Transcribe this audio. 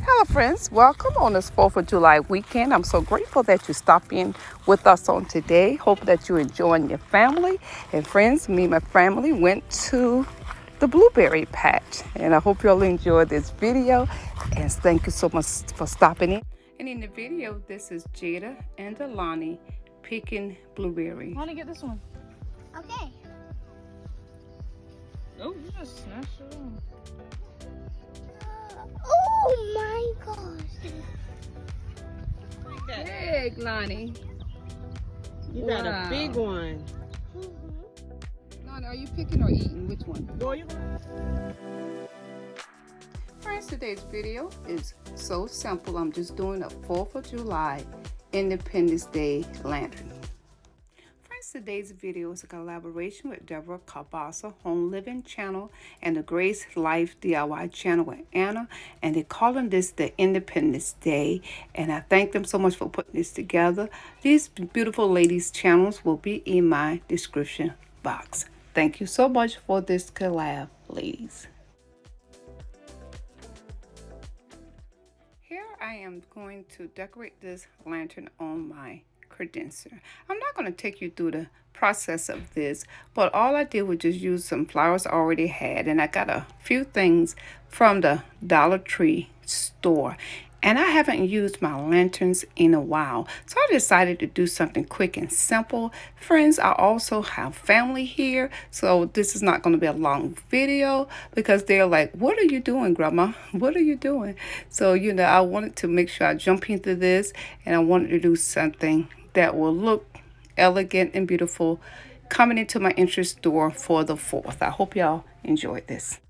Hello, friends. Welcome on this 4th of July weekend. I'm so grateful that you stopped in with us on today. Hope that you're enjoying your family and friends. Me and my family went to the blueberry patch, and I hope you'll enjoy this video. And thank you so much for stopping in. And in the video, this is Jada and Alani picking blueberry. I want to get this one. Okay. Oh, you just snatched it on. Oh my gosh. Hey, Lonnie. You got a big one. Lonnie, are you picking or eating? Which one? Boy, you Friends, today's video is so simple. I'm just doing a 4th of July Independence Day lantern. Friends, today's video is a collaboration with Deborah CaBassa Home Living channel and the Grace Life DIY channel with Anna, and they're calling this the Independence Day, and I thank them so much for putting this together. These beautiful ladies' channels will be in my description box. Thank you so much for this collab, ladies. Here I am going to decorate this lantern on my credencer. I'm not going to take you through the process of this, but all I did was just use some flowers I already had, and I got a few things from the Dollar Tree store. And I haven't used my lanterns in a while, so I decided to do something quick and simple. Friends, I also have family here, so this is not going to be a long video because they're like, what are you doing, Grandma? What are you doing? So, I wanted to make sure I jump into this, and I wanted to do something that will look elegant and beautiful coming into my interest store for the 4th. I hope y'all enjoyed this.